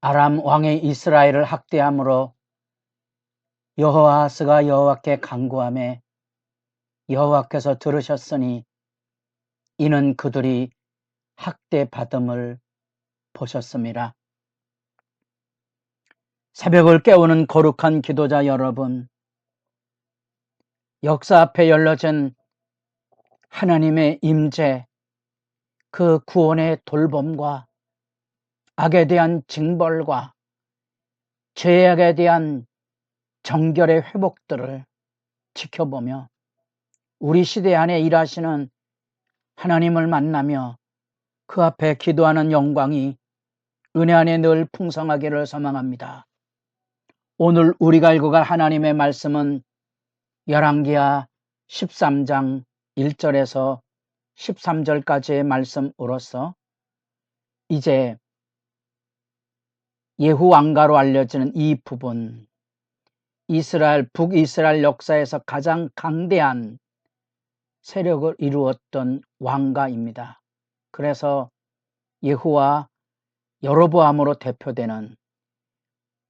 아람 왕이 이스라엘을 학대함으로 여호아하스가 여호와께 간구하매 여호와께서 들으셨으니 이는 그들이 학대받음을 보셨습니다. 새벽을 깨우는 거룩한 기도자 여러분, 역사 앞에 열려진 하나님의 임재, 그 구원의 돌봄과 악에 대한 징벌과 죄악에 대한 정결의 회복들을 지켜보며 우리 시대 안에 일하시는 하나님을 만나며 그 앞에 기도하는 영광이 은혜 안에 늘 풍성하기를 소망합니다. 오늘 우리가 읽어갈 하나님의 말씀은 열왕기하 13장 1절에서 13절까지의 말씀으로서 이제 예후 왕가로 알려지는 이 부분, 북이스라엘 역사에서 가장 강대한 세력을 이루었던 왕가입니다. 그래서 예후와 여로보암으로 대표되는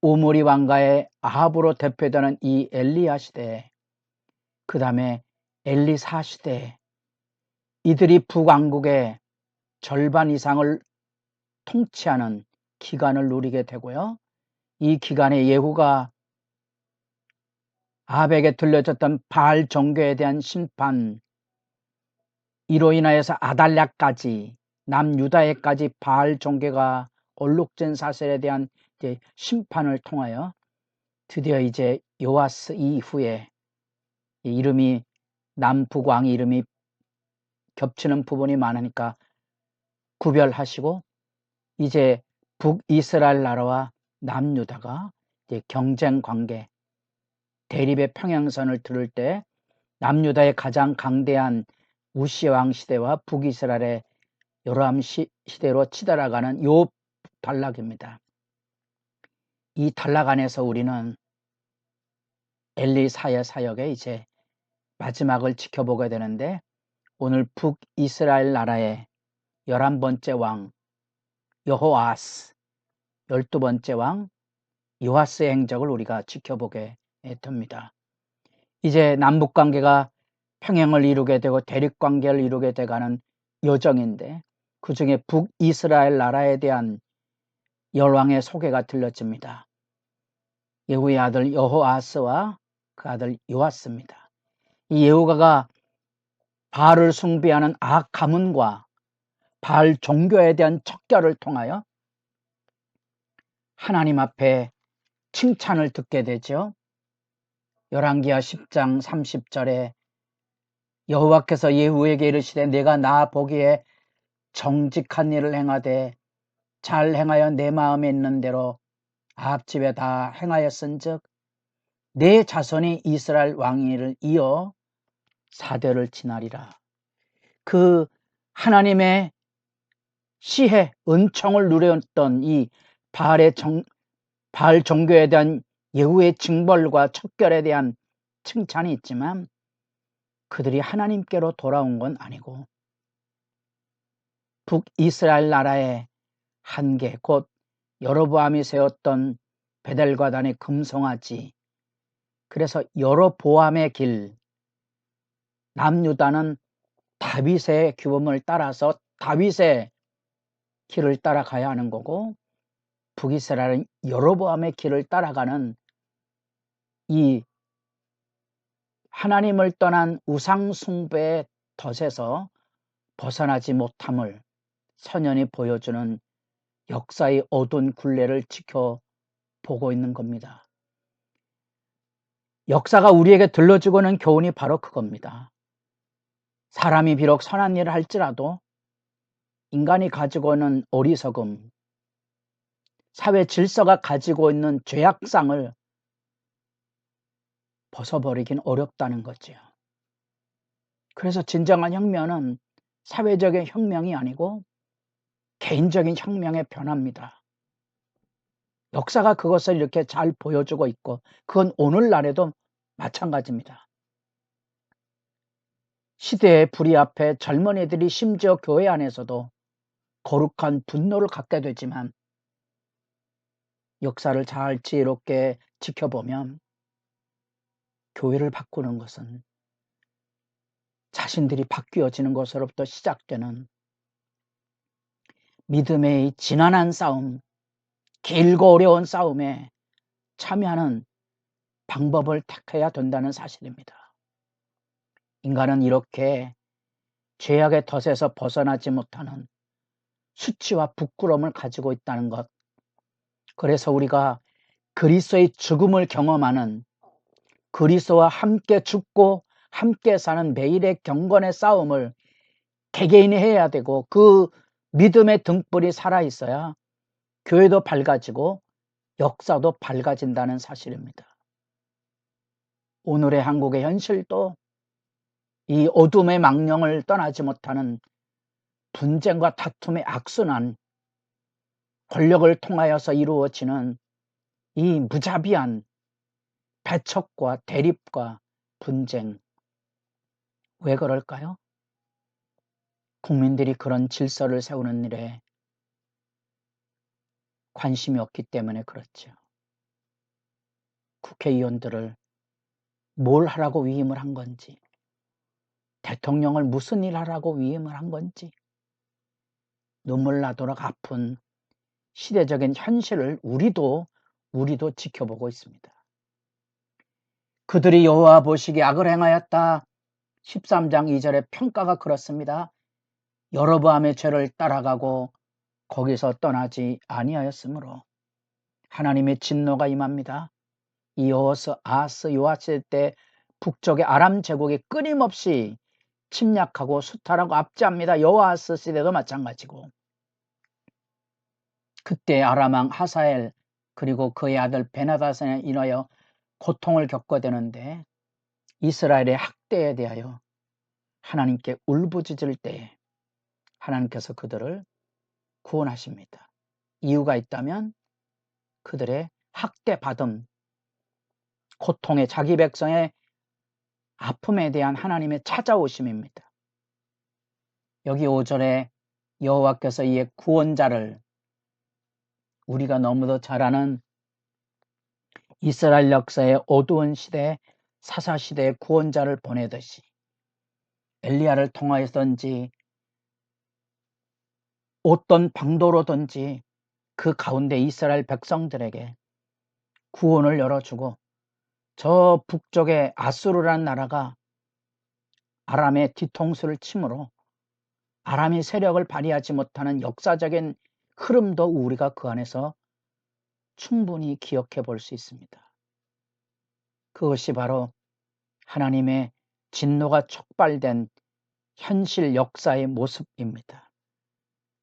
오므리 왕가의 아합으로 대표되는 이 엘리야 시대에, 그 다음에 엘리사 시대에 이들이 북왕국의 절반 이상을 통치하는 기간을 누리게 되고요. 이 기간에 예후가 아합에게 들려졌던 바알 종교에 대한 심판, 이로 인하여서 아달랴까지 남유다에까지 바알 종교가 얼룩진 사슬에 대한 이제 심판을 통하여 드디어 이제 요아스 이후에 이름이 남북왕 이름이 겹치는 부분이 많으니까 구별하시고 이제 북이스라엘 나라와 남유다가 이제 경쟁 관계, 대립의 평행선을 들을 때 남유다의 가장 강대한 우시 왕 시대와 북이스라엘의 요람 시대로 치달아가는 요 단락입니다. 이 단락 안에서 우리는 엘리사의 사역에 이제 마지막을 지켜보게 되는데, 오늘 북이스라엘 나라의 11번째 왕 여호아스, 12번째 왕 요아스의 행적을 우리가 지켜보게 됩니다. 이제 남북관계가 평행을 이루게 되고 대립관계를 이루게 돼가는 여정인데, 그 중에 북이스라엘 나라에 대한 열왕의 소개가 들려집니다. 예후의 아들 여호아스와 그 아들 요아스입니다. 이 예후가가 바알을 숭배하는 아합 가문과 바알 종교에 대한 척결을 통하여 하나님 앞에 칭찬을 듣게 되죠. 열왕기하 10장 30절에 여호와께서 예후에게 이르시되 내가 나 보기에 정직한 일을 행하되 잘 행하여 내 마음에 있는 대로 아합 집에 다 행하였은즉 내 자손이 이스라엘 왕위를 이어 4대를 지나리라. 그 하나님의 시해 은총을 누렸던 이 바알 종교에 대한 예후의 징벌과 척결에 대한 칭찬이 있지만 그들이 하나님께로 돌아온 건 아니고 북이스라엘 나라의 한계, 곧 여로보암이 세웠던 베델과 단의 금송아지, 그래서 여로보암의 길, 남유다는 다윗의 규범을 따라서 다윗의 길을 따라가야 하는 거고, 북이스라엘은 여로보암의 길을 따라가는 이 하나님을 떠난 우상 숭배의 덫에서 벗어나지 못함을 선연히 보여주는 역사의 어두운 굴레를 지켜보고 있는 겁니다. 역사가 우리에게 들려주고 있는 교훈이 바로 그겁니다. 사람이 비록 선한 일을 할지라도 인간이 가지고 있는 어리석음, 사회 질서가 가지고 있는 죄악상을 벗어버리긴 어렵다는 거지요. 그래서 진정한 혁명은 사회적인 혁명이 아니고 개인적인 혁명의 변화입니다. 역사가 그것을 이렇게 잘 보여주고 있고 그건 오늘날에도 마찬가지입니다. 시대의 불의 앞에 젊은이들이 심지어 교회 안에서도 거룩한 분노를 갖게 되지만, 역사를 잘 지혜롭게 지켜보면 교회를 바꾸는 것은 자신들이 바뀌어지는 것으로부터 시작되는 믿음의 지난한 싸움, 길고 어려운 싸움에 참여하는 방법을 택해야 된다는 사실입니다. 인간은 이렇게 죄악의 덫에서 벗어나지 못하는 수치와 부끄러움을 가지고 있다는 것, 그래서 우리가 그리스도의 죽음을 경험하는, 그리스도와 함께 죽고 함께 사는 매일의 경건의 싸움을 개개인이 해야 되고, 그 믿음의 등불이 살아있어야 교회도 밝아지고 역사도 밝아진다는 사실입니다. 오늘의 한국의 현실도 이 어둠의 망령을 떠나지 못하는 분쟁과 다툼의 악순환, 권력을 통하여서 이루어지는 이 무자비한 배척과 대립과 분쟁, 왜 그럴까요? 국민들이 그런 질서를 세우는 일에 관심이 없기 때문에 그렇죠. 국회의원들을 뭘 하라고 위임을 한 건지, 대통령을 무슨 일 하라고 위임을 한 건지, 눈물 나도록 아픈 시대적인 현실을 우리도 지켜보고 있습니다. 그들이 여호와 보시기에 악을 행하였다. 13장 2절의 평가가 그렇습니다. 여로보암의 죄를 따라가고 거기서 떠나지 아니하였으므로 하나님의 진노가 임합니다. 이 여호스, 아하스, 요아스 때 북쪽의 아람 제국이 끊임없이 침략하고 수탈하고 압제합니다. 여호아스 시대도 마찬가지고, 그때 아람 왕 하사엘 그리고 그의 아들 베나다산에 인하여 고통을 겪게 되는데, 이스라엘의 학대에 대하여 하나님께 울부짖을 때에 하나님께서 그들을 구원하십니다. 이유가 있다면 그들의 학대받음, 고통의, 자기 백성의 아픔에 대한 하나님의 찾아오심입니다. 여기 5절에 여호와께서 이의 구원자를, 우리가 너무도 잘 아는 이스라엘 역사의 어두운 시대, 사사시대의 구원자를 보내듯이 엘리야를 통하여서든지 어떤 방도로든지 그 가운데 이스라엘 백성들에게 구원을 열어주고, 저 북쪽의 아수르라는 나라가 아람의 뒤통수를 치므로 아람이 세력을 발휘하지 못하는 역사적인 흐름도 우리가 그 안에서 충분히 기억해 볼 수 있습니다. 그것이 바로 하나님의 진노가 촉발된 현실 역사의 모습입니다.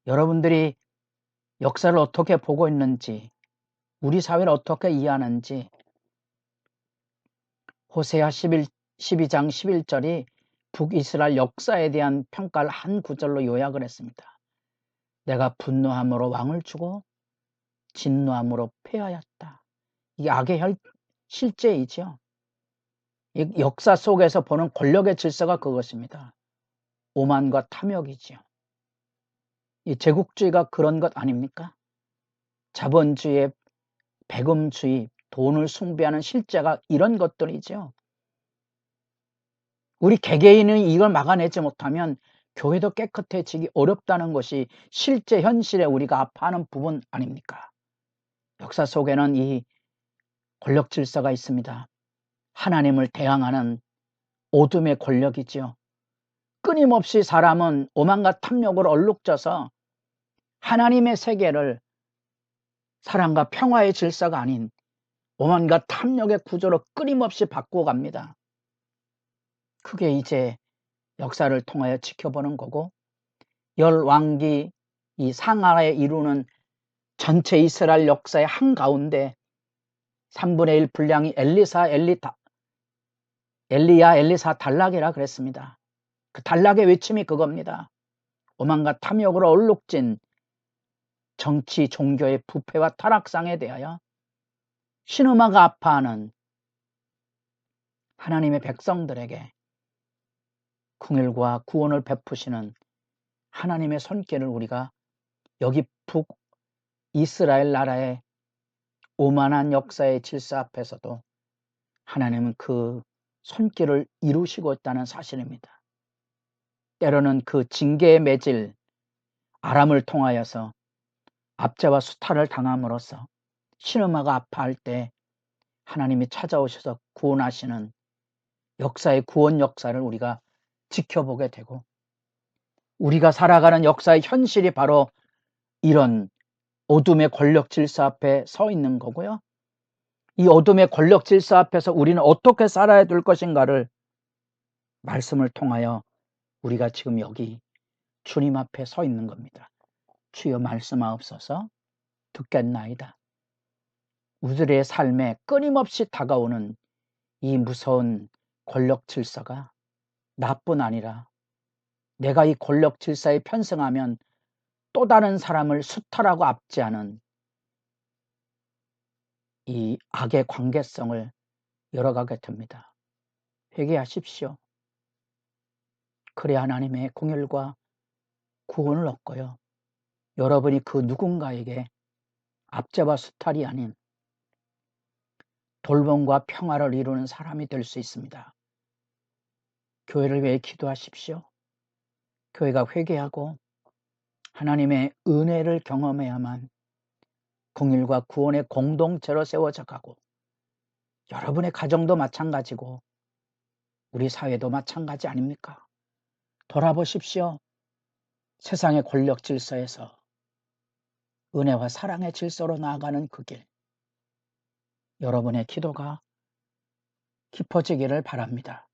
여러분들이 역사를 어떻게 보고 있는지, 우리 사회를 어떻게 이해하는지, 호세아 12장 11절이 북이스라엘 역사에 대한 평가를 한 구절로 요약을 했습니다. 내가 분노함으로 왕을 주고 진노함으로 패하였다. 이게 악의 실제이죠. 이 역사 속에서 보는 권력의 질서가 그것입니다. 오만과 탐욕이죠. 이 제국주의가 그런 것 아닙니까? 자본주의, 배금주의, 돈을 숭배하는 실제가 이런 것들이죠. 우리 개개인이 이걸 막아내지 못하면 교회도 깨끗해지기 어렵다는 것이 실제 현실에 우리가 아파하는 부분 아닙니까? 역사 속에는 이 권력 질서가 있습니다. 하나님을 대항하는 어둠의 권력이지요. 끊임없이 사람은 오만과 탐욕으로 얼룩져서 하나님의 세계를 사랑과 평화의 질서가 아닌 오만과 탐욕의 구조로 끊임없이 바꾸어갑니다. 그게 이제 역사를 통하여 지켜보는 거고, 열 왕기 이 상하에 이루는 전체 이스라엘 역사의 한가운데 3분의 1 분량이 엘리야, 엘리사 단락이라 그랬습니다. 그 단락의 외침이 그겁니다. 오만과 탐욕으로 얼룩진 정치, 종교의 부패와 타락상에 대하여 신음하가 아파하는 하나님의 백성들에게 긍휼과 구원을 베푸시는 하나님의 손길을 우리가 여기 북이스라엘 나라의 오만한 역사의 질서 앞에서도 하나님은 그 손길을 이루시고 있다는 사실입니다. 때로는 그 징계의 매질 아람을 통하여서 압제와 수탈을 당함으로써 시므아가 아파할 때 하나님이 찾아오셔서 구원하시는 역사의 구원 역사를 우리가 지켜보게 되고, 우리가 살아가는 역사의 현실이 바로 이런 어둠의 권력 질서 앞에 서 있는 거고요. 이 어둠의 권력 질서 앞에서 우리는 어떻게 살아야 될 것인가를 말씀을 통하여 우리가 지금 여기 주님 앞에 서 있는 겁니다. 주여 말씀하옵소서. 듣겠나이다. 우리들의 삶에 끊임없이 다가오는 이 무서운 권력 질서가 나뿐 아니라 내가 이 권력 질서에 편승하면 또 다른 사람을 수탈하고 압제하는 이 악의 관계성을 열어가게 됩니다. 회개하십시오. 그래야 하나님의 공혈과 구원을 얻고요. 여러분이 그 누군가에게 압제와 수탈이 아닌 돌봄과 평화를 이루는 사람이 될 수 있습니다. 교회를 위해 기도하십시오. 교회가 회개하고 하나님의 은혜를 경험해야만 공일과 구원의 공동체로 세워져 가고, 여러분의 가정도 마찬가지고 우리 사회도 마찬가지 아닙니까? 돌아보십시오. 세상의 권력 질서에서 은혜와 사랑의 질서로 나아가는 그 길, 여러분의 기도가 깊어지기를 바랍니다.